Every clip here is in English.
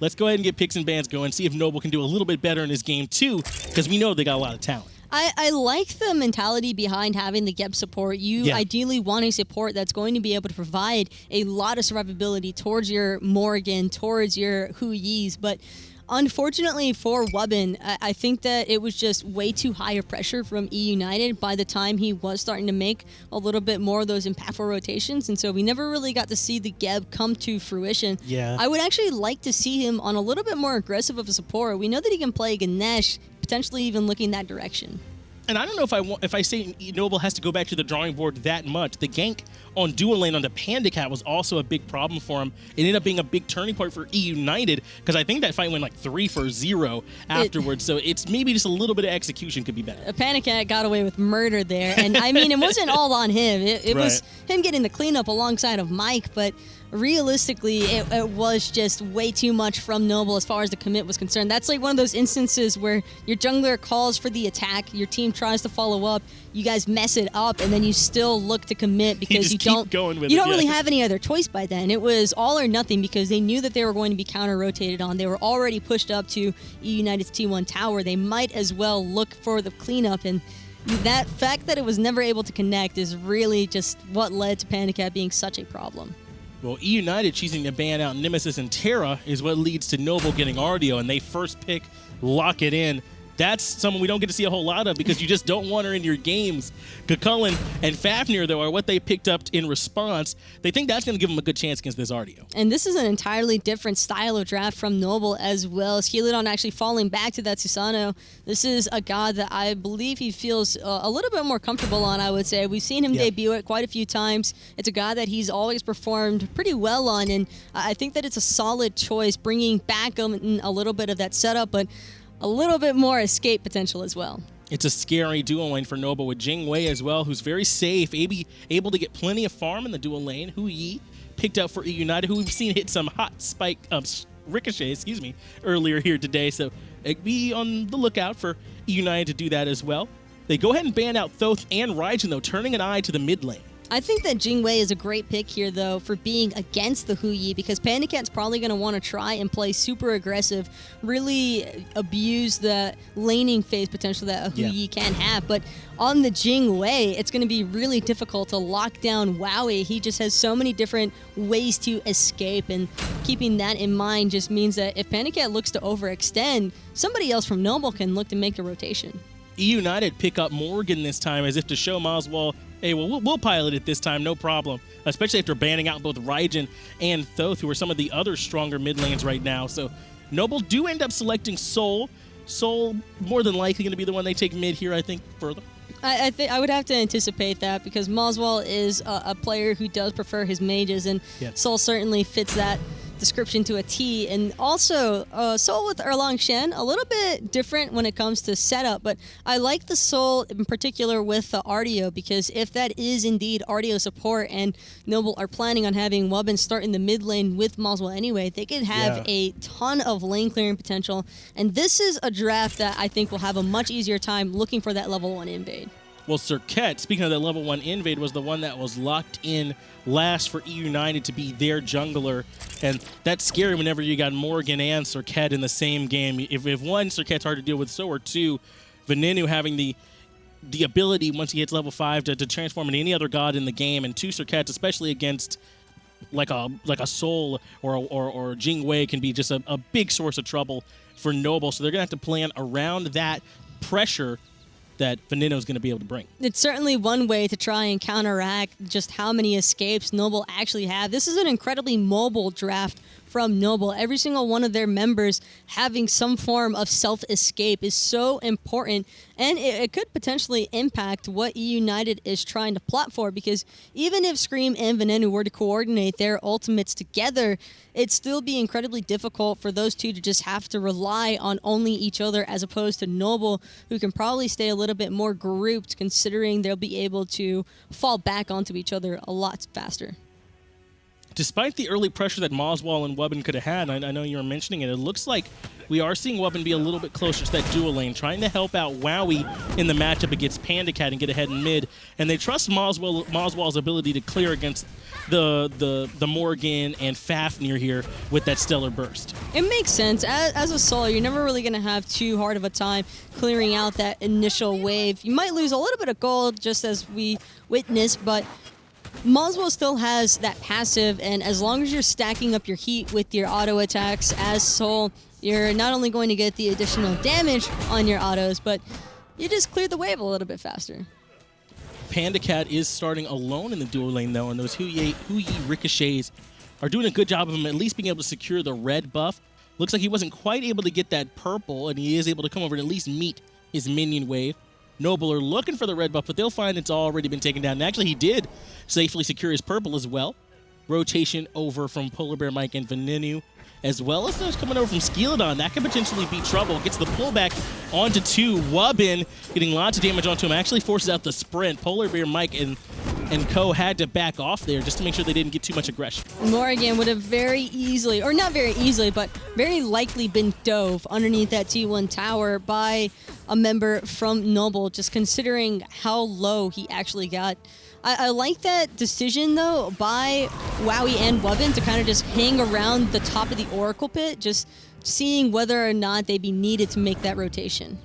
let's go ahead and get picks and bans going, see if Noble can do a little bit better in his game too, because we know they got a lot of talent. I like the mentality behind having the Geb support. You ideally want a support that's going to be able to provide a lot of survivability towards your Morrigan, towards your Hu-Yis, but unfortunately for Wubbn, I think that it was just way too high of pressure from eUnited by the time he was starting to make a little bit more of those impactful rotations, and so we never really got to see the Geb come to fruition. Yeah. I would actually like to see him on a little bit more aggressive of a support. We know that he can play Ganesh, potentially even looking that direction. And I don't know if I say Noble has to go back to the drawing board that much. The gank on dual lane on the PandaCat was also a big problem for him. It ended up being a big turning point for eUnited because I think that fight went like 3-for-0 afterwards. So it's maybe just a little bit of execution could be better. PandaCat got away with murder there. And I mean, it wasn't all on him. It was him getting the cleanup alongside of Mike, but realistically, it was just way too much from Noble as far as the commit was concerned. That's like one of those instances where your jungler calls for the attack, your team tries to follow up, you guys mess it up, and then you still look to commit because you don't really have any other choice by then. It was all or nothing because they knew that they were going to be counter-rotated on. They were already pushed up to eUnited's T1 tower. They might as well look for the cleanup, and that fact that it was never able to connect is really just what led to PandaCat being such a problem. Well, eUnited choosing to ban out Nemesis and Terra is what leads to Noble getting Ardio, and they first pick, lock it in. That's someone we don't get to see a whole lot of because you just don't want her in your games. Chulainn and Fafnir, though, are what they picked up in response. They think that's going to give them a good chance against this Ardio. And this is an entirely different style of draft from Noble as well. Skeeledon actually falling back to that Susano. This is a god that I believe he feels a little bit more comfortable on, I would say. We've seen him debut it quite a few times. It's a god that he's always performed pretty well on, and I think that it's a solid choice, bringing back a little bit of that setup, but a little bit more escape potential as well. It's a scary dual lane for Noble with Jingwei as well, who's very safe, able to get plenty of farm in the dual lane. Hu-Yi picked up for eUnited, who we've seen hit some hot spike ricochet, earlier here today. So be on the lookout for eUnited to do that as well. They go ahead and ban out Thoth and Raijin, though, turning an eye to the mid lane. I think that Jingwei is a great pick here, though, for being against the Hu-Yi, because PandaCat's probably going to want to try and play super aggressive, really abuse the laning phase potential that a Hu-Yi can have. But on the Jingwei, it's going to be really difficult to lock down Wowy. He just has so many different ways to escape, and keeping that in mind just means that if PandaCat looks to overextend, somebody else from Noble can look to make a rotation. eUnited pick up Morrigan this time as if to show moswal, hey, well, we'll pilot it this time, no problem. Especially after banning out both Raijin and Thoth, who are some of the other stronger mid lanes right now. So Noble do end up selecting Sol. Sol more than likely going to be the one they take mid here, I think, further. I would have to anticipate that because moswal is a player who does prefer his mages, and Sol certainly fits that description to a T. And also, Sol with Erlang Shen, a little bit different when it comes to setup, but I like the Sol in particular with the Ardio, because if that is indeed Ardio support and Noble are planning on having Wubbn start in the mid lane with moswal anyway, they could have a ton of lane clearing potential, and this is a draft that I think will have a much easier time looking for that level 1 invade. Well, Serket, speaking of that level 1 invade, was the one that was locked in last for eUnited to be their jungler. And that's scary whenever you got Morrigan and Serket in the same game. If one, Serket's hard to deal with, so are two. Venenu having the ability, once he hits level 5, to transform into any other god in the game. And two Serkets, especially against like a Sol or Jingwei, can be just a big source of trouble for Noble. So they're going to have to plan around that pressure that Venenu is going to be able to bring. It's certainly one way to try and counteract just how many escapes Noble actually have. This is an incredibly mobile draft from Noble. Every single one of their members having some form of self-escape is so important, and it could potentially impact what eUnited is trying to plot for, because even if Screammmmm and Venenu were to coordinate their ultimates together, it'd still be incredibly difficult for those two to just have to rely on only each other, as opposed to Noble, who can probably stay a little bit more grouped, considering they'll be able to fall back onto each other a lot faster. Despite the early pressure that moswal and Wubbn could have had, I know you were mentioning it, it looks like we are seeing Wubbn be a little bit closer to that dual lane, trying to help out Wowy in the matchup against PandaCat and get ahead in mid. And they trust moswal's ability to clear against the Morrigan and Fafnir here with that Stellar Burst. It makes sense. As a solo, you're never really going to have too hard of a time clearing out that initial wave. You might lose a little bit of gold, just as we witnessed, but moswal still has that passive, and as long as you're stacking up your heat with your auto attacks as Soul, you're not only going to get the additional damage on your autos, but you just clear the wave a little bit faster. PandaCat is starting alone in the dual lane, though, and those Hu-Yi ricochets are doing a good job of him at least being able to secure the red buff. Looks like he wasn't quite able to get that purple, and he is able to come over and at least meet his minion wave. Noble are looking for the red buff, but they'll find it's already been taken down. And actually, he did safely secure his purple as well. Rotation over from PolarBearMike and Venenu, as well as those coming over from Skeeledon. That could potentially be trouble. Gets the pullback onto 2. Wubbn getting lots of damage onto him. Actually forces out the sprint. PolarBearMike and co had to back off there just to make sure they didn't get too much aggression. Morrigan would have very easily, or not very easily, but very likely been dove underneath that T1 tower by a member from Noble, just considering how low he actually got. I like that decision, though, by Wowy and Wubbn to kind of just hang around the top of the Oracle Pit, just seeing whether or not they'd be needed to make that rotation.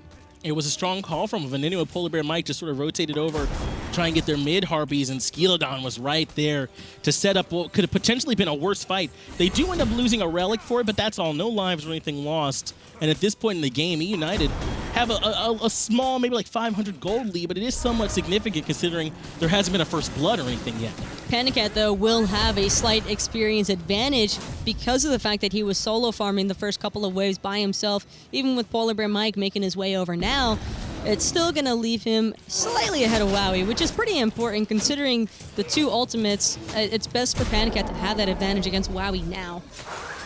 It was a strong call from Venenu and PolarBearMike just sort of rotated over, try and get their mid-harpies, and Skeeledon was right there to set up what could have potentially been a worse fight. They do end up losing a relic for it, but that's all. No lives or anything lost. And at this point in the game, eUnited have a small, maybe like 500 gold lead, but it is somewhat significant considering there hasn't been a first blood or anything yet. PandaCat, though, will have a slight experience advantage because of the fact that he was solo farming the first couple of waves by himself. Even with PolarBearMike making his way over now, it's still going to leave him slightly ahead of Wowy, which is pretty important considering the 2 ultimates. It's best for PandaCat to have that advantage against Wowy now.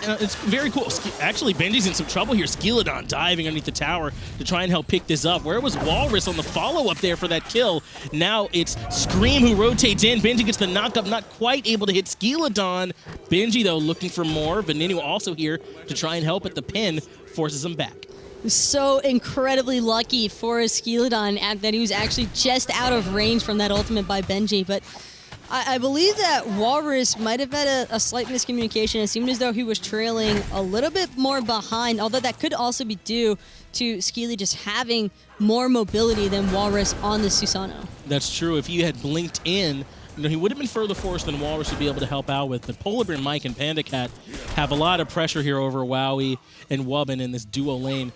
It's very cool. Actually, Benji's in some trouble here. Skeeledon diving underneath the tower to try and help pick this up. Where was Whalrus on the follow-up there for that kill? Now it's Scream who rotates in. Benji gets the knock-up, not quite able to hit Skeeledon. Benji, though, looking for more. Venenu also here to try and help at the pin, forces him back. So incredibly lucky for Skeeledon that he was actually just out of range from that ultimate by Benji, but I believe that Whalrus might have had a slight miscommunication. It seemed as though he was trailing a little bit more behind, although that could also be due to Skeely just having more mobility than Whalrus on the Susano. That's true. If he had blinked in, he would have been further forced than Whalrus would be able to help out with. But PolarBearMike and PandaCat have a lot of pressure here over Wowy and Wubbn in this duo lane,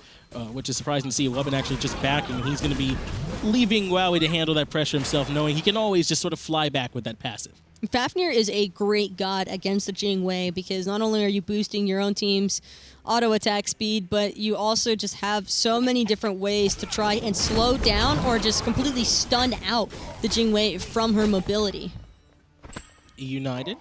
which is surprising to see. Wubbn actually just backing. He's going to be leaving Wowy to handle that pressure himself, knowing he can always just sort of fly back with that passive. Fafnir is a great god against the Jingwei because not only are you boosting your own team's auto attack speed, but you also just have so many different ways to try and slow down or just completely stun out the Jingwei from her mobility. eUnited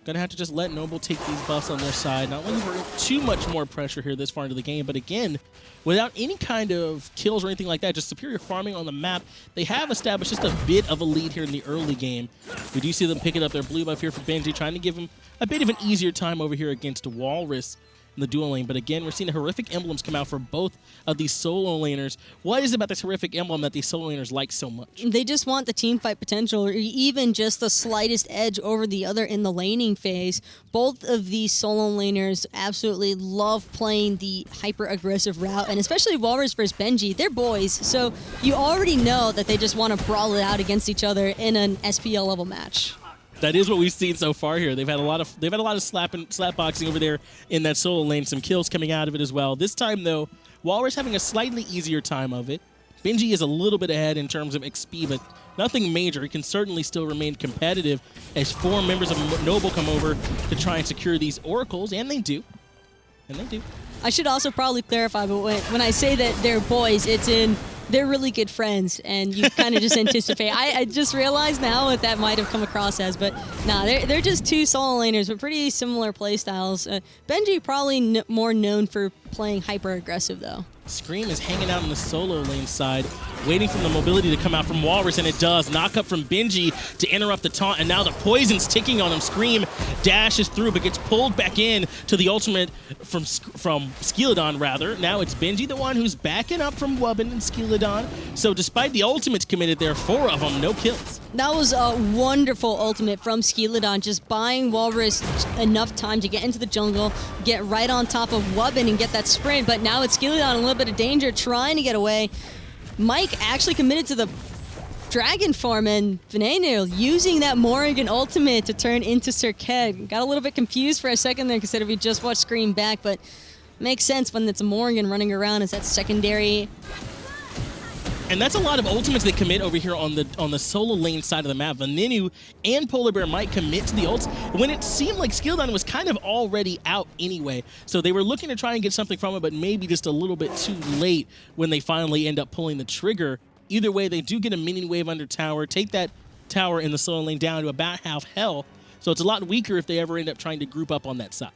gonna have to just let Noble take these buffs on their side, not looking for too much more pressure here this far into the game, but again, without any kind of kills or anything like that, just superior farming on the map, they have established just a bit of a lead here in the early game. We do see them picking up their blue buff here for Benji, trying to give him a bit of an easier time over here against Whalrus in the dual lane, but again, we're seeing horrific emblems come out for both of these solo laners. What is it about this horrific emblem that these solo laners like so much? They just want the team fight potential, or even just the slightest edge over the other in the laning phase. Both of these solo laners absolutely love playing the hyper-aggressive route, and especially Whalrus versus Benji, they're boys, so you already know that they just want to brawl it out against each other in an SPL level match. That is what we've seen so far here. They've had a lot of slap boxing over there in that solo lane. Some kills coming out of it as well. This time though, Whalrus having a slightly easier time of it. Benji is a little bit ahead in terms of XP, but nothing major. He can certainly still remain competitive as 4 members of Noble come over to try and secure these oracles, and they do. And they do. I should also probably clarify, but when I say that they're boys, it's in they're really good friends, and you kind of just anticipate. I just realized now what that might have come across as, but nah, they're just 2 solo laners with pretty similar playstyles. Benji probably more known for playing hyper aggressive though. Screammm is hanging out on the solo lane side, waiting for the mobility to come out from Whalrus, and it does. Knock up from Benji to interrupt the taunt, and now the poison's ticking on him. Screammm dashes through, but gets pulled back in to the ultimate from Skeeledon, rather. Now it's Benji, the one who's backing up from Wubbn and Skeeledon. So despite the ultimates committed there, 4 of them, no kills. That was a wonderful ultimate from Skeeledon, just buying Whalrus enough time to get into the jungle, get right on top of Wubbn and get that sprint, but now it's Skeeledon a little bit of danger, trying to get away. Mike actually committed to the dragon form, and Venenu using that Morrigan ultimate to turn into Circed. Got a little bit confused for a second there, considering we just watched Screammm back, but makes sense when it's a Morrigan running around as that secondary. And that's a lot of ultimates they commit over here on the solo lane side of the map. Venenu and PolarBearMike commit to the ults when it seemed like Skeeledon was kind of already out anyway. So they were looking to try and get something from it, but maybe just a little bit too late when they finally end up pulling the trigger. Either way, they do get a minion wave under tower, take that tower in the solo lane down to about half health. So it's a lot weaker if they ever end up trying to group up on that side.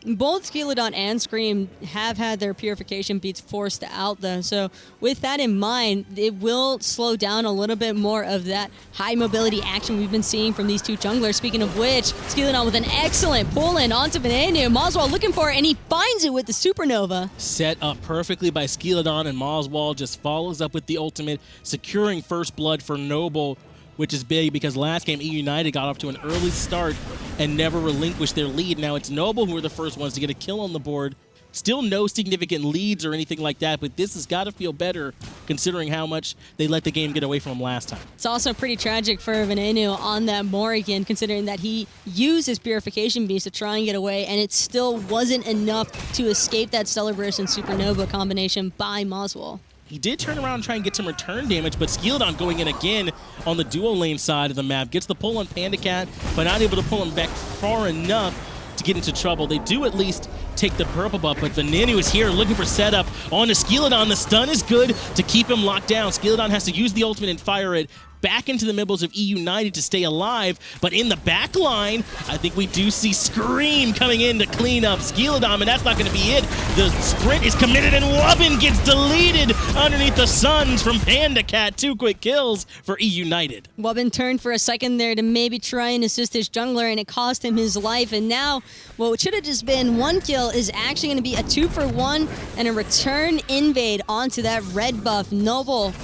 Both Skeeledon and Screammm have had their purification beats forced out, though. So with that in mind, it will slow down a little bit more of that high mobility action we've been seeing from these two junglers. Speaking of which, Skeeledon with an excellent pull-in onto Venenu. moswal looking for it, and he finds it with the supernova. Set up perfectly by Skeeledon, and moswal just follows up with the ultimate, securing first blood for Noble, which is big because last game eUnited got off to an early start and never relinquished their lead. Now it's Noble who are the first ones to get a kill on the board. Still no significant leads or anything like that, but this has got to feel better considering how much they let the game get away from them last time. It's also pretty tragic for Venenu on that Morrigan, considering that he used his Purification Beast to try and get away, and it still wasn't enough to escape that Stellar Burst and Supernova combination by moswal. He did turn around and try and get some return damage, but Skeeledon going in again on the dual lane side of the map. Gets the pull on PandaCat, but not able to pull him back far enough to get into trouble. They do at least take the purple buff, but Venenu is here looking for setup onto Skeeledon. The stun is good to keep him locked down. Skeeledon has to use the ultimate and fire it back into the middles of eUnited to stay alive, but in the back line, I think we do see Screammm coming in to clean up Skeeledon, and that's not going to be it. The sprint is committed, and Wubbn gets deleted underneath the suns from PandaCat. 2 quick kills for eUnited. Wubbn turned for a second there to maybe try and assist his jungler, and it cost him his life, and now what should have just been 1 kill is actually going to be a 2-for-1 and a return invade onto that red buff. Noble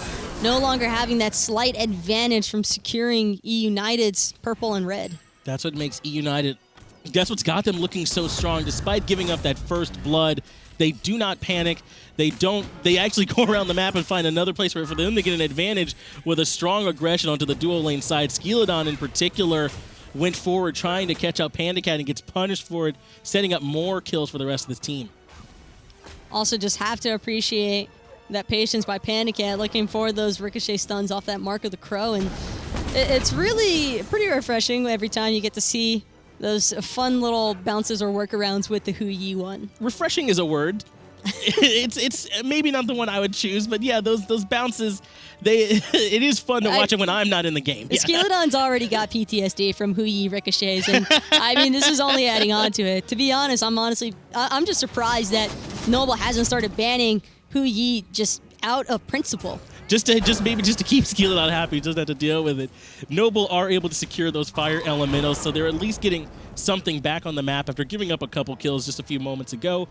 no longer having that slight advantage from securing eUnited's purple and red. That's what makes eUnited, that's what's got them looking so strong. Despite giving up that first blood, they do not panic. They actually go around the map and find another place where for them to get an advantage with a strong aggression onto the dual lane side. Skeeledon in particular went forward trying to catch up PandaCat and gets punished for it, setting up more kills for the rest of the team. Also just have to appreciate that patience by PandaCat, looking for those ricochet stuns off that Mark of the Crow, and it's really pretty refreshing every time you get to see those fun little bounces or workarounds with the Hu Yi one. Refreshing is a word. It's maybe not the one I would choose, but yeah, those bounces, it is fun to watch it when I'm not in the game. Yeah. Skeeledon's already got PTSD from Hu Yi ricochets, and I mean, this is only adding on to it. To be honest, I'm just surprised that Noble hasn't started banning Hu Yi just out of principle. Just to keep Skeeledon happy, just have to deal with it. Noble are able to secure those fire elementals, so they're at least getting something back on the map after giving up a couple kills just a few moments ago.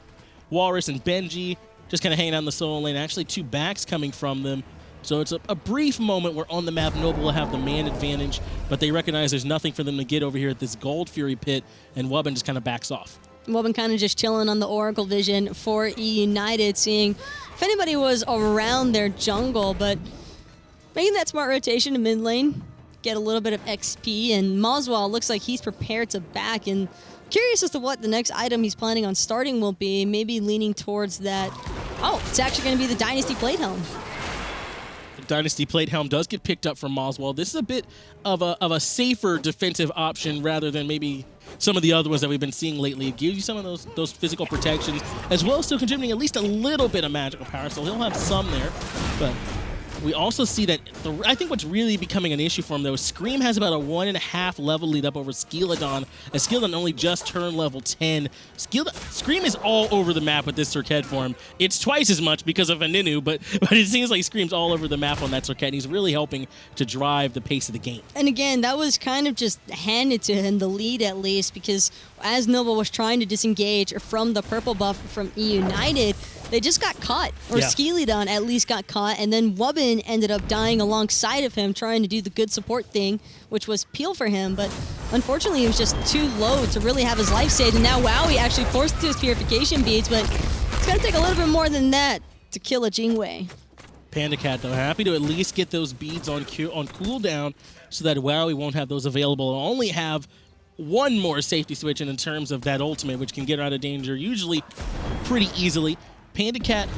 Whalrus and Benji just kind of hanging out in the solo lane. Actually, 2 backs coming from them. So it's a brief moment where on the map, Noble will have the man advantage, but they recognize there's nothing for them to get over here at this Gold Fury pit, and Wubbn just kind of backs off. Wubbn kind of just chilling on the Oracle Vision for eUnited, seeing if anybody was around their jungle, but making that smart rotation to mid lane, get a little bit of XP, and moswal looks like he's prepared to back, and curious as to what the next item he's planning on starting will be, maybe leaning towards that. Oh, it's actually going to be the Dynasty Plate Helm. Dynasty Plate Helm does get picked up from moswal. This is a bit of a safer defensive option rather than maybe some of the other ones that we've been seeing lately. It gives you some of those physical protections, as well as still contributing at least a little bit of magical power, so he'll have some there. But We also see that, I think what's really becoming an issue for him, though, is Scream has about a 1.5 level lead up over Skeeledon, as Skeeledon only just turned level 10. Scream is all over the map with this Circuit form. It's twice as much because of Venenu, but it seems like Scream's all over the map on that Circuit, and he's really helping to drive the pace of the game. And again, that was kind of just handed to him, the lead at least, because as Noble was trying to disengage from the purple buff from eUnited, they just got caught, or Skeeledon at least got caught, and then Wubbn ended up dying alongside of him, trying to do the good support thing, which was peel for him, but unfortunately he was just too low to really have his life saved, and now Wowy actually forced into his purification beads, but it's going to take a little bit more than that to kill a Jingwei. PandaCat, though, happy to at least get those beads on cooldown so that Wowy won't have those available and only have one more safety switch in terms of that ultimate, which can get her out of danger usually pretty easily. PandaCat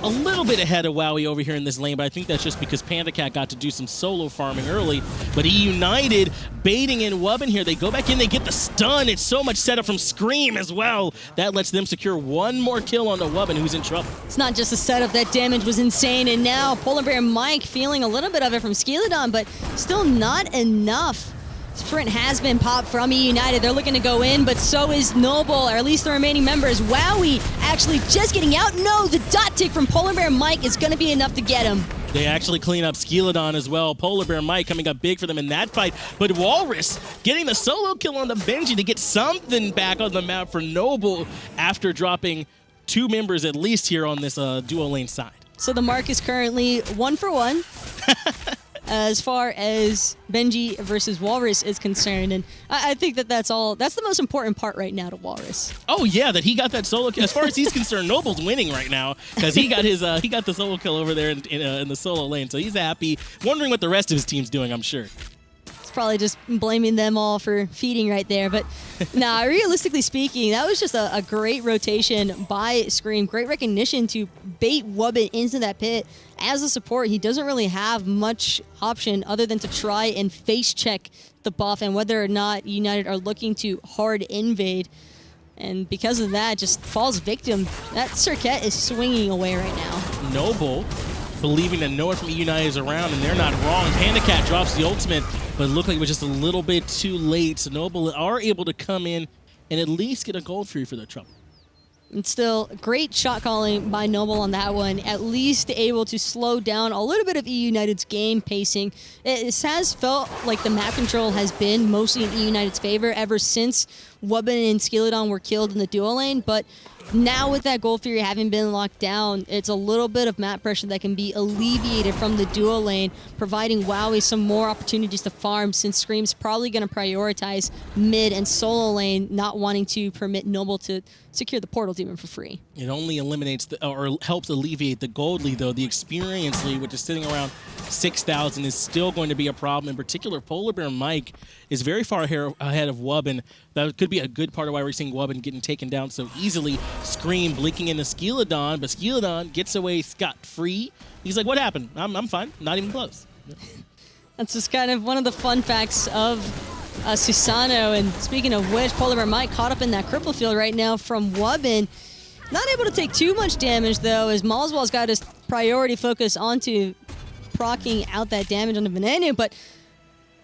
a little bit ahead of Wowy over here in this lane, but I think that's just because PandaCat got to do some solo farming early. But eUnited baiting in Wubbn here. They go back in, they get the stun. It's so much setup from Scream as well. That lets them secure one more kill on the Wubbn, who's in trouble. It's not just the setup, that damage was insane, and now PolarBearMike feeling a little bit of it from Skeeledon, but still not enough. Sprint has been popped from eUnited. They're looking to go in, but so is Noble, or at least the remaining members. Wowy actually just getting out. No, the dot tick from PolarBearMike is going to be enough to get him. They actually clean up Skeeledon as well. PolarBearMike coming up big for them in that fight. But Whalrus getting the solo kill on the Benji to get something back on the map for Noble after dropping 2 members at least here on this duo lane side. So the mark is currently 1 for 1. As far as Benji versus Whalrus is concerned, and I think that's the most important part right now to Whalrus. Oh yeah, that he got that solo kill. As far as he's concerned, Noble's winning right now because he got his he got the solo kill over there in the solo lane, so he's happy. Wondering what the rest of his team's doing, I'm sure. It's probably just blaming them all for feeding right there, but nah, realistically speaking, that was just a great rotation by Scream. Great recognition to bait Wubbn into that pit. As a support, he doesn't really have much option other than to try and face check the buff and whether or not United are looking to hard invade. And because of that, just falls victim. That Circuit is swinging away right now. Noble believing that no one from eUnited is around, and they're not wrong. PandaCat drops the ultimate, but it looked like it was just a little bit too late. So Noble are able to come in and at least get a gold free for their trouble. And still, great shot calling by Noble on that one. At least able to slow down a little bit of eUnited's game pacing. It has felt like the map control has been mostly in eUnited's favor ever since Wubbn and Skeeledon were killed in the duo lane, but now with that Gold Fury having been locked down, it's a little bit of map pressure that can be alleviated from the duo lane, providing Wowy some more opportunities to farm, since Scream's probably going to prioritize mid and solo lane, not wanting to permit Noble to secure the Portal Demon for free. It only eliminates or helps alleviate the gold lead, though. The experience lead, which is sitting around 6,000, is still going to be a problem. In particular, PolarBearMike is very far ahead of Wubbn. That could be a good part of why we're seeing Wubbn getting taken down so easily. Scream blinking into Skeeledon, but Skeeledon gets away scot-free. He's like, what happened? I'm fine. Not even close. That's just kind of one of the fun facts of Susano. And speaking of which, PolarBearMike caught up in that cripple field right now from Wubbn. Not able to take too much damage, though, as moswal's got his priority focus onto proccing out that damage on the Venenu. But,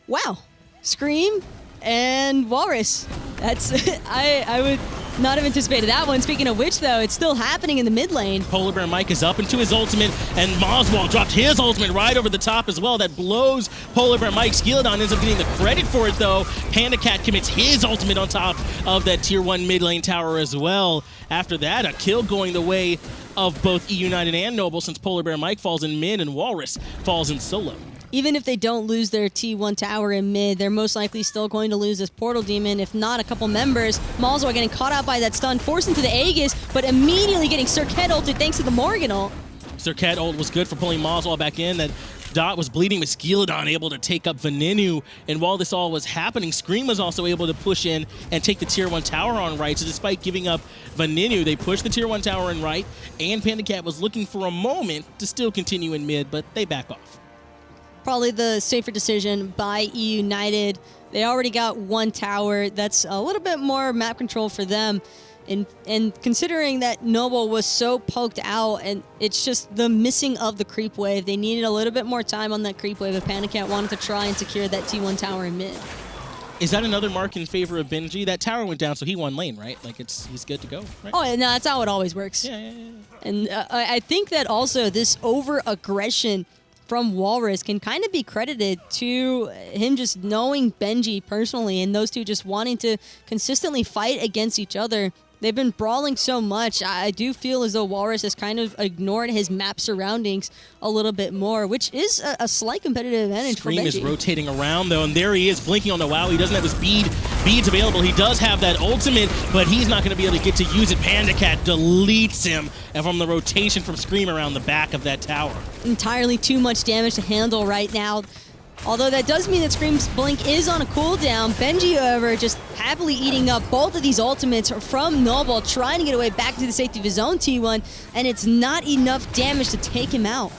wow. Scream and Whalrus. That's I would not have anticipated that one. Speaking of which, though, it's still happening in the mid lane. PolarBearMike is up into his ultimate, and moswal dropped his ultimate right over the top as well. That blows PolarBearMike. Skeeledon ends up getting the credit for it, though. PandaCat commits his ultimate on top of that tier 1 mid lane tower as well. After that, a kill going the way of both eUnited and Noble, since PolarBearMike falls in mid and Whalrus falls in solo. Even if they don't lose their T1 tower in mid, they're most likely still going to lose this Portal Demon, if not a couple members. moswal getting caught out by that stun, forced into the Aegis, but immediately getting Circuit ulted thanks to the Morrigan ult. Circuit ult was good for pulling moswal back in. That Dot was bleeding with Skeeledon, able to take up Venenu. And while this all was happening, Scream was also able to push in and take the tier 1 tower on right. So despite giving up Venenu, they pushed the tier 1 tower in right, and PandaCat was looking for a moment to still continue in mid, but they back off. Probably the safer decision by eUnited. They already got 1 tower. That's a little bit more map control for them. And considering that Noble was so poked out, and it's just the missing of the creep wave, they needed a little bit more time on that creep wave if PandaCat wanted to try and secure that T1 tower in mid. Is that another mark in favor of Benji? That tower went down, so he won lane, right? Like, he's good to go, right? Oh, no, that's how it always works. Yeah. And I think that also this over-aggression from Whalrus can kind of be credited to him just knowing Benji personally and those two just wanting to consistently fight against each other. They've been brawling so much. I do feel as though Whalrus has kind of ignored his map surroundings a little bit more, which is a slight competitive advantage for Benji. Scream is rotating around, though, and there he is blinking on the WoW. He doesn't have his beads available. He does have that ultimate, but he's not going to be able to get to use it. PandaCat deletes him from the rotation from Scream around the back of that tower. Entirely too much damage to handle right now. Although that does mean that Scream's blink is on a cooldown. Benji, however, just happily eating up both of these ultimates from Noble, trying to get away back to the safety of his own T1, and it's not enough damage to take him out.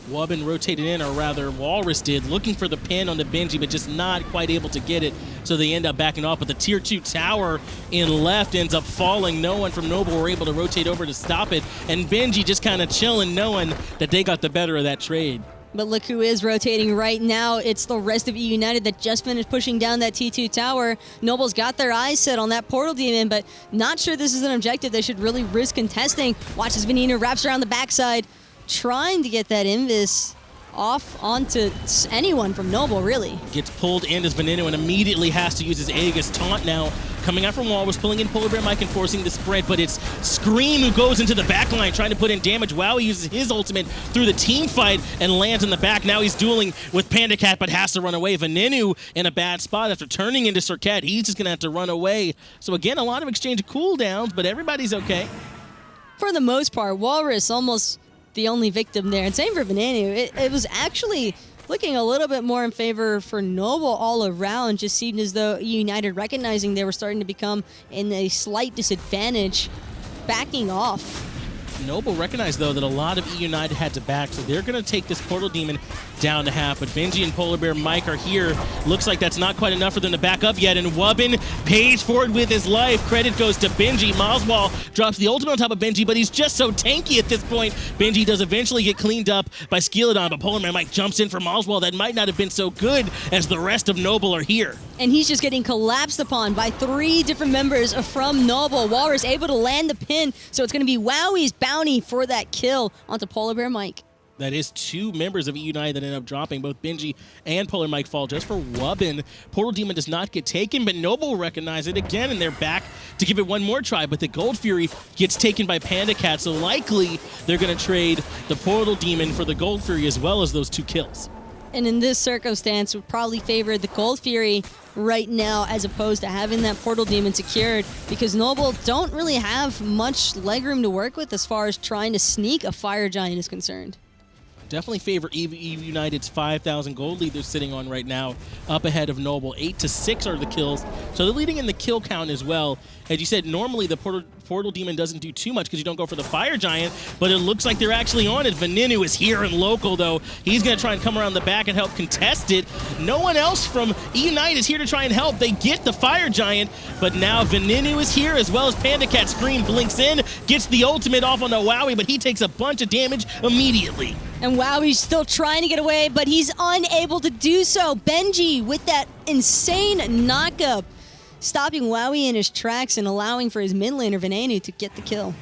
Wubbn rotated in, or rather Whalrus did, looking for the pin on the Benji, but just not quite able to get it, so they end up backing off. But the tier 2 tower in left ends up falling. No one from Noble were able to rotate over to stop it, and Benji just kind of chilling, knowing that they got the better of that trade. But look who is rotating right now. It's the rest of eUnited that just finished pushing down that T2 tower. Noble's got their eyes set on that portal demon, but not sure this is an objective they should really risk contesting. Watch as Venenu wraps around the backside, trying to get that Invis off onto anyone from Noble, really. Gets pulled in as Venenu and immediately has to use his Aegis taunt now. Coming out from Whalrus, pulling in PolarBearMike and forcing the spread, but it's Scream who goes into the back line trying to put in damage. Wowy uses his ultimate through the team fight and lands in the back. Now he's dueling with PandaCat, but has to run away. Venenu in a bad spot after turning into Cirquet. He's just going to have to run away. So again, a lot of exchange of cooldowns, but everybody's okay. For the most part, Whalrus almost the only victim there. And same for Venenu. It was actually looking a little bit more in favor for Noble all around. Just seemed as though eUnited, recognizing they were starting to become in a slight disadvantage, backing off. Noble recognized, though, that a lot of eUnited had to back, so they're going to take this Portal Demon down to half. But Benji and PolarBearMike are here. Looks like that's not quite enough for them to back up yet, and Wubbn pays for it with his life. Credit goes to Benji. moswal drops the ultimate on top of Benji, but he's just so tanky at this point. Benji does eventually get cleaned up by Skeeledon, but PolarBearMike jumps in for moswal. That might not have been so good as the rest of Noble are here. And he's just getting collapsed upon by 3 different members from Noble. Whalrus able to land the pin, so it's going to be Wowy's bounty for that kill onto PolarBearMike. That is 2 members of eUnited that end up dropping. Both Benji and PolarBearMike fall just for Wubbn. Portal Demon does not get taken, but Noble recognize it again, and they're back to give it one more try. But the Gold Fury gets taken by PandaCat, so likely they're going to trade the Portal Demon for the Gold Fury as well as those 2 kills. And in this circumstance, would probably favor the Gold Fury right now as opposed to having that Portal Demon secured, because Noble don't really have much legroom to work with as far as trying to sneak a Fire Giant is concerned. Definitely favor eUnited's 5,000 gold lead they're sitting on right now, up ahead of Noble. 8-6 are the kills, so they're leading in the kill count as well. As you said, normally the Portal Demon doesn't do too much because you don't go for the Fire Giant, but it looks like they're actually on it. Venenu is here in local, though. He's going to try and come around the back and help contest it. No one else from eUnited is here to try and help. They get the Fire Giant, but now Venenu is here as well as PandaCat. Scream blinks in, gets the ultimate off on the Wowy, but he takes a bunch of damage immediately. And Wowy's still trying to get away, but he's unable to do so. Benji with that insane knockup, stopping Wowy in his tracks and allowing for his mid laner Venenu to get the kill.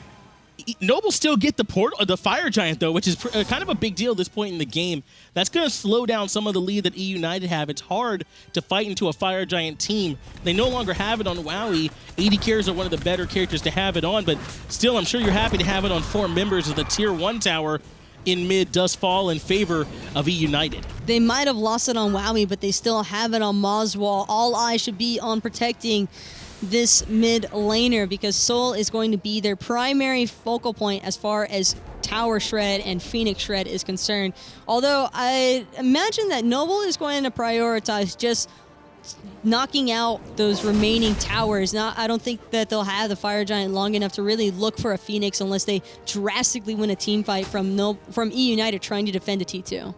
Noble still get the Fire Giant, though, which is kind of a big deal at this point in the game. That's going to slow down some of the lead that eUnited have. It's hard to fight into a Fire Giant team. They no longer have it on Wowy. AD carries are one of the better characters to have it on, but still, I'm sure you're happy to have it on 4 members of the Tier 1 tower. In mid does fall in favor of eUnited. They might have lost it on Wowy, but they still have it on moswal. All eyes should be on protecting this mid laner because Soul is going to be their primary focal point as far as Tower Shred and Phoenix Shred is concerned. Although I imagine that Noble is going to prioritize just knocking out those remaining towers. Now, I don't think that they'll have the Fire Giant long enough to really look for a Phoenix unless they drastically win a team fight from eUnited trying to defend a T2.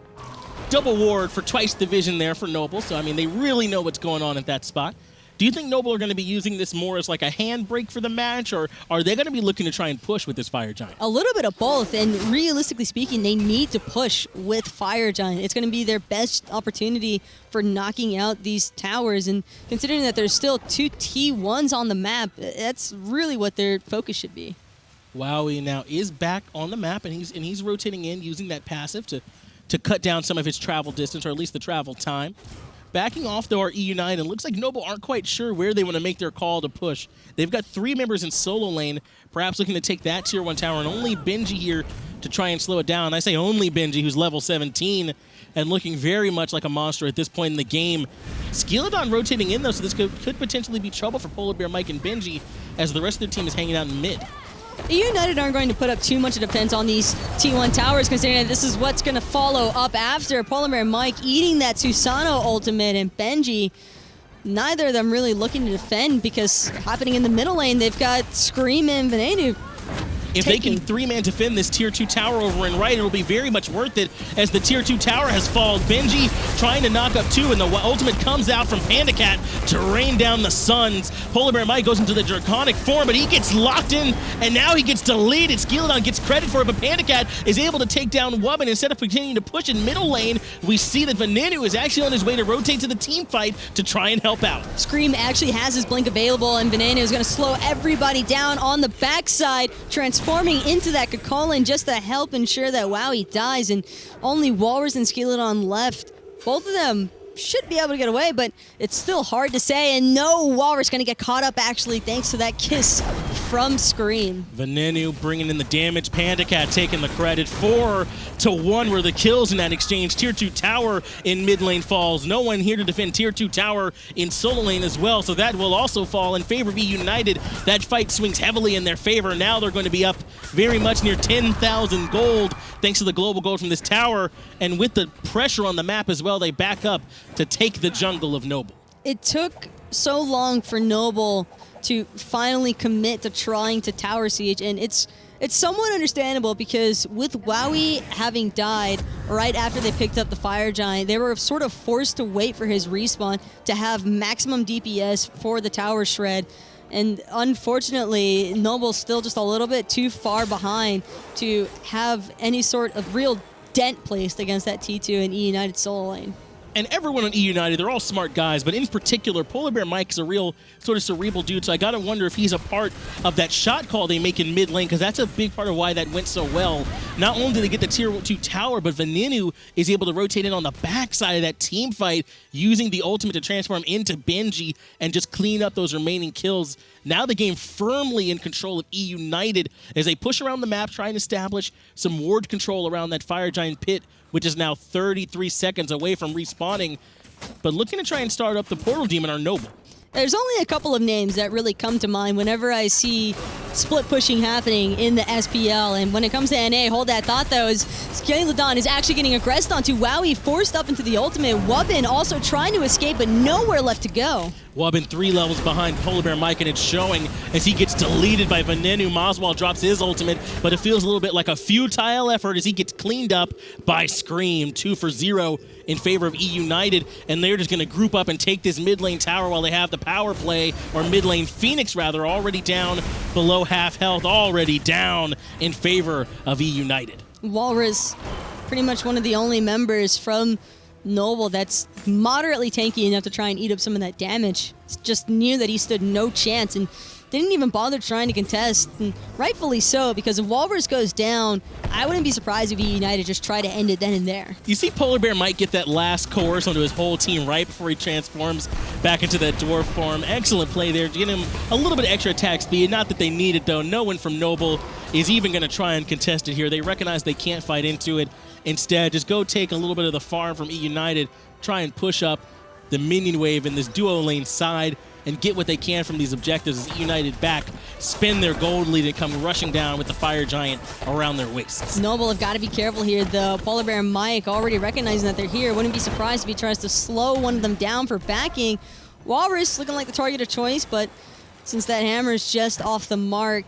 Double ward for twice the vision there for Noble, so I mean they really know what's going on at that spot. Do you think Noble are going to be using this more as like a handbrake for the match, or are they going to be looking to try and push with this Fire Giant? A little bit of both, and realistically speaking, they need to push with Fire Giant. It's going to be their best opportunity for knocking out these towers, and considering that there's still 2 T1s on the map, that's really what their focus should be. Wowy now is back on the map, and he's rotating in using that passive to cut down some of his travel distance, or at least the travel time. Backing off, though, are eUnited, and looks like Noble aren't quite sure where they want to make their call to push. They've got 3 members in solo lane, perhaps looking to take that tier 1 tower, and only Benji here to try and slow it down. I say only Benji, who's level 17, and looking very much like a monster at this point in the game. Skeeledon rotating in, though, so this could potentially be trouble for PolarBearMike and Benji, as the rest of their team is hanging out in mid. eUnited aren't going to put up too much of defense on these T1 towers, considering that this is what's going to follow up after PolarBearMike eating that Susanoo ultimate, and Benji, neither of them really looking to defend, because happening in the middle lane, they've got Screammmmm and Venenu. If they can 3-man defend this tier 2 tower over and right, it'll be very much worth it, as the tier 2 tower has fallen. Benji trying to knock up 2, and the ultimate comes out from PandaCat to rain down the suns. PolarBearMike goes into the draconic form, but he gets locked in, and now he gets deleted. Skeeledon gets credit for it, but PandaCat is able to take down Wubbn. Instead of continuing to push in middle lane, we see that Venenu is actually on his way to rotate to the team fight to try and help out. Scream actually has his blink available, and Venenu is going to slow everybody down on the backside, transforming into that Chulainn just to help ensure that Wowy dies, and only Whalrus and Skeeledon left. Both of them should be able to get away, but it's still hard to say, and no, Whalrus going to get caught up actually thanks to that kiss from Scream. Venenu bringing in the damage, PandaCat taking the credit. 4-1 were the kills in that exchange. Tier 2 tower in mid lane falls. No one here to defend tier 2 tower in solo lane as well, so that will also fall in favor of eUnited. That fight swings heavily in their favor. Now they're going to be up very much near 10,000 gold thanks to the global gold from this tower, and with the pressure on the map as well, they back up to take the jungle of Noble. It took so long for Noble to finally commit to trying to tower siege, and it's somewhat understandable, because with Wowy having died right after they picked up the Fire Giant, they were sort of forced to wait for his respawn to have maximum DPS for the tower shred. And unfortunately, Noble's still just a little bit too far behind to have any sort of real dent placed against that T2 and eUnited solo lane. And everyone on eUnited, they're all smart guys, but in particular, PolarBearMike is a real sort of cerebral dude, so I gotta wonder if he's a part of that shot call they make in mid lane, because that's a big part of why that went so well. Not only did they get the tier 2 tower, but Venenu is able to rotate in on the backside of that team fight, using the ultimate to transform into Benji and just clean up those remaining kills. Now the game firmly in control of eUnited as they push around the map, trying to establish some ward control around that Fire Giant pit, which is now 33 seconds away from respawning. But looking to try and start up the Portal Demon are Noble. There's only a couple of names that really come to mind whenever I see split pushing happening in the SPL. And when it comes to NA, hold that thought though, as Skeeledon is actually getting aggressed onto Wowy, forced up into the ultimate. Wubbn also trying to escape, but nowhere left to go. Wubbn 3 levels behind PolarBearMike, and it's showing as he gets deleted by Venenu. moswal drops his ultimate, but it feels a little bit like a futile effort as he gets cleaned up by Scream. 2 for 0 in favor of eUnited, and they're just going to group up and take this mid lane tower while they have the power play, or mid lane Phoenix rather, already down below half health, already down in favor of eUnited. Whalrus, pretty much one of the only members from Noble that's moderately tanky enough to try and eat up some of that damage. Just knew that he stood no chance and didn't even bother trying to contest, and rightfully so, because if Whalrus goes down, I wouldn't be surprised if eUnited just try to end it then and there. You see PolarBearMike get that last coerce onto his whole team right before he transforms back into that dwarf form. Excellent play there to get him a little bit of extra attack speed. Not that they need it though. No one from Noble is even going to try and contest it here. They recognize they can't fight into it. Instead, just go take a little bit of the farm from eUnited, try and push up the minion wave in this duo lane side, and get what they can from these objectives as eUnited back, spin their gold lead, and come rushing down with the Fire Giant around their waists. Noble have got to be careful here, though. PolarBearMike already recognizing that they're here. Wouldn't be surprised if he tries to slow one of them down for backing. Whalrus looking like the target of choice, but since that hammer is just off the mark,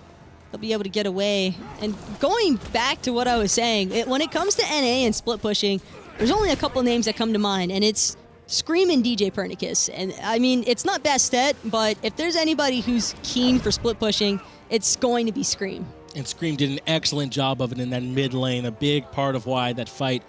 they'll be able to get away. And going back to what I was saying, when it comes to NA and split pushing, there's only a couple names that come to mind, and it's Screammm and DJ Pernicus. And I mean, it's not Bastet, but if there's anybody who's keen for split pushing, it's going to be Screammm. And Screammm did an excellent job of it in that mid lane, a big part of why that fight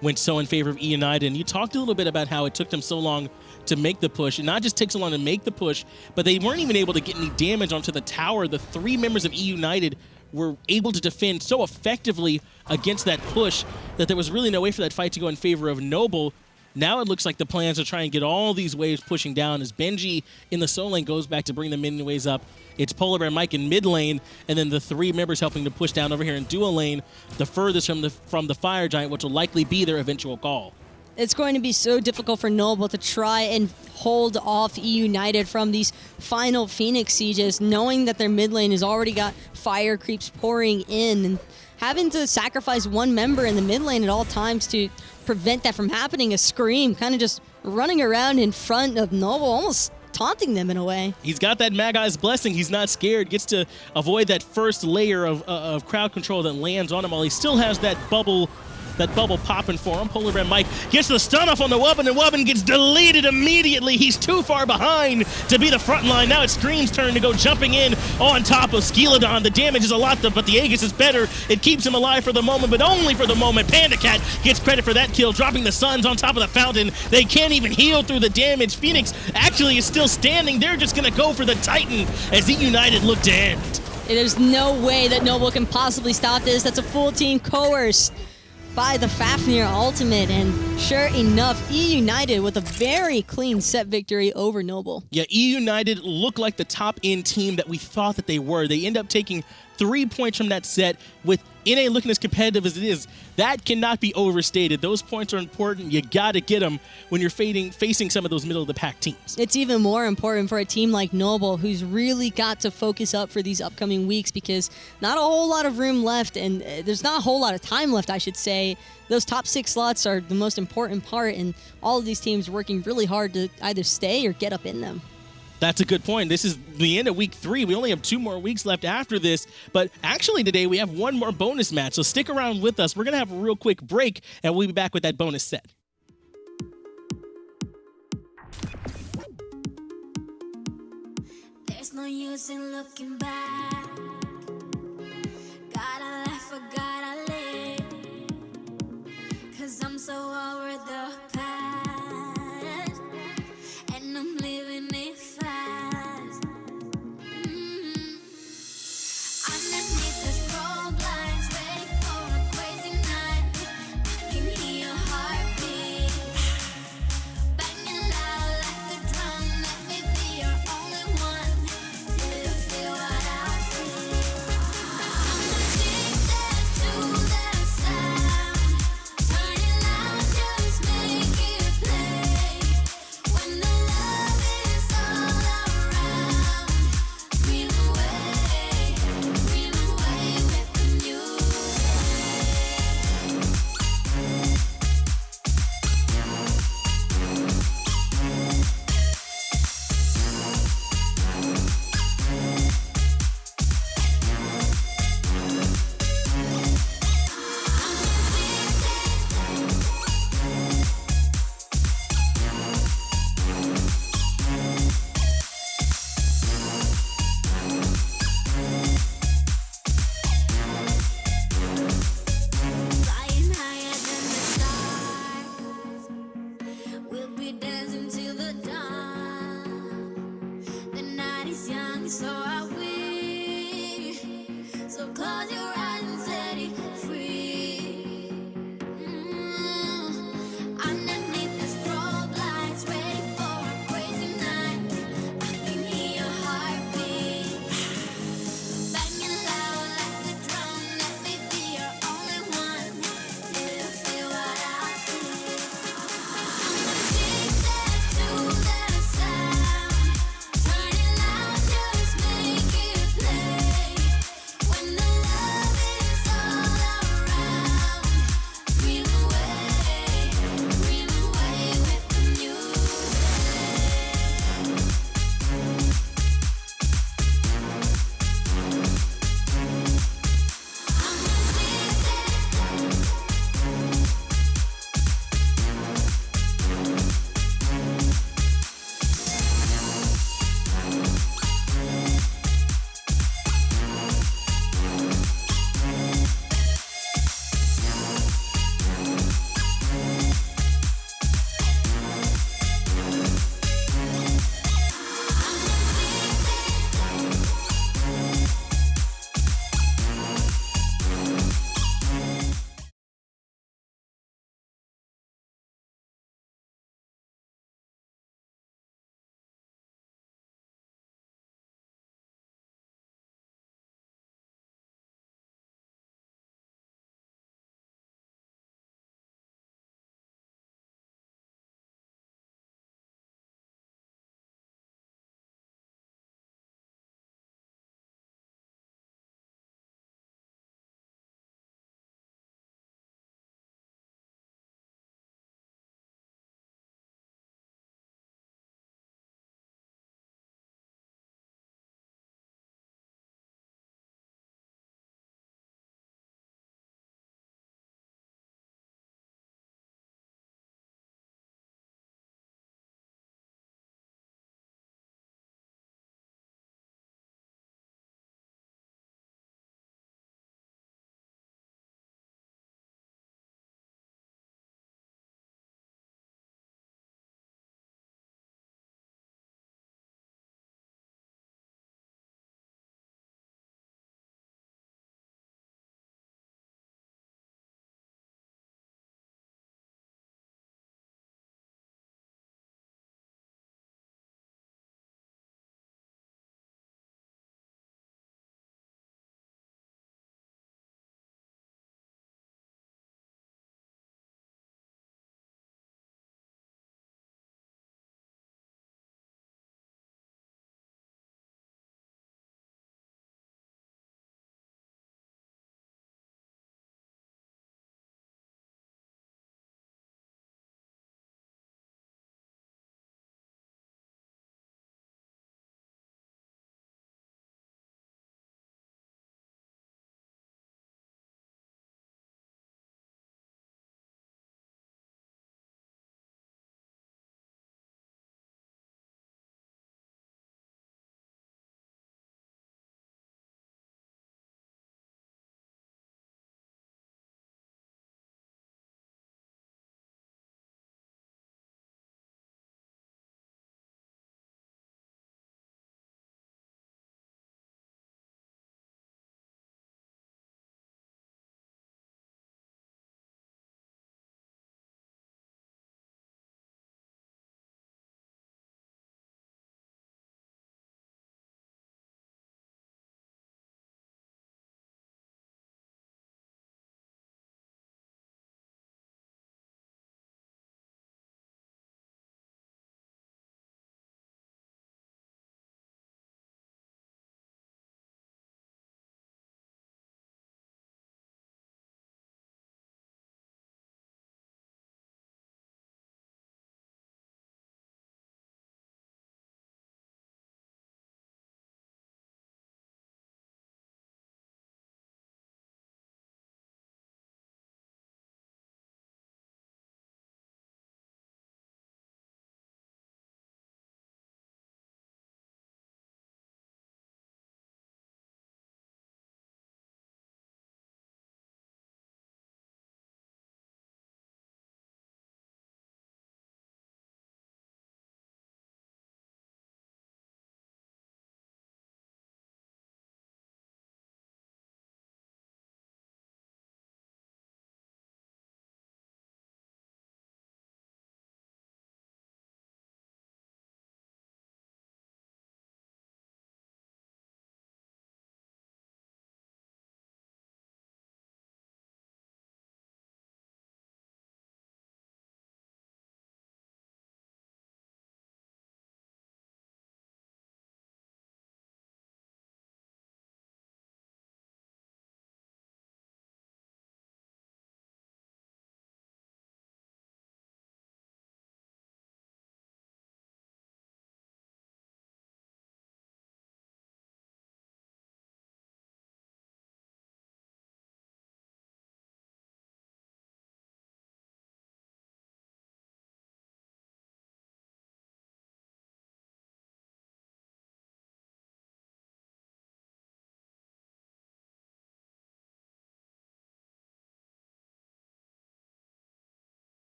went so in favor of eUnited. And you talked a little bit about how it took them so long to make the push. And not just takes so long to make the push, but they weren't even able to get any damage onto the tower. The 3 members of eUnited were able to defend so effectively against that push that there was really no way for that fight to go in favor of Noble. Now it looks like the plans are trying to get all these waves pushing down as Benji in the solo lane goes back to bring the minion waves up. It's PolarBearMike in mid lane, and then the 3 members helping to push down over here in dual lane, the furthest from the Fire Giant, which will likely be their eventual call. It's going to be so difficult for Noble to try and hold off eUnited from these final Phoenix sieges, knowing that their mid lane has already got fire creeps pouring in, and having to sacrifice 1 member in the mid lane at all times to prevent that from happening. A Screammm kind of just running around in front of Noble, almost taunting them in a way. He's got that Magai's Blessing. He's not scared. Gets to avoid that first layer of crowd control that lands on him while he still has that bubble popping for him. PolarBearMike gets the stun off on the Wubbn, and Wubbn gets deleted immediately. He's too far behind to be the front line. Now it's Scream's turn to go jumping in on top of Skeeledon. The damage is a lot, but the Aegis is better. It keeps him alive for the moment, but only for the moment. PandaCat gets credit for that kill, dropping the Suns on top of the fountain. They can't even heal through the damage. Phoenix actually is still standing. They're just going to go for the Titan as eUnited look to end. There's no way that Noble can possibly stop this. That's a full team coerced by the Fafnir ultimate, and sure enough, eUnited with a very clean set victory over Noble. Yeah, eUnited look like the top-end team that we thought that they were. They end up taking 3 points from that set with NA looking as competitive as it is. That cannot be overstated. Those points are important. You got to get them when you're facing some of those middle-of-the-pack teams. It's even more important for a team like Noble, who's really got to focus up for these upcoming weeks, because not a whole lot of room left, and there's not a whole lot of time left, I should say. Those top 6 slots are the most important part, and all of these teams working really hard to either stay or get up in them. That's a good point. This is the end of week 3. We only have 2 more weeks left after this. But actually today we have 1 more bonus match. So stick around with us. We're going to have a real quick break, and we'll be back with that bonus set. There's no use in looking back.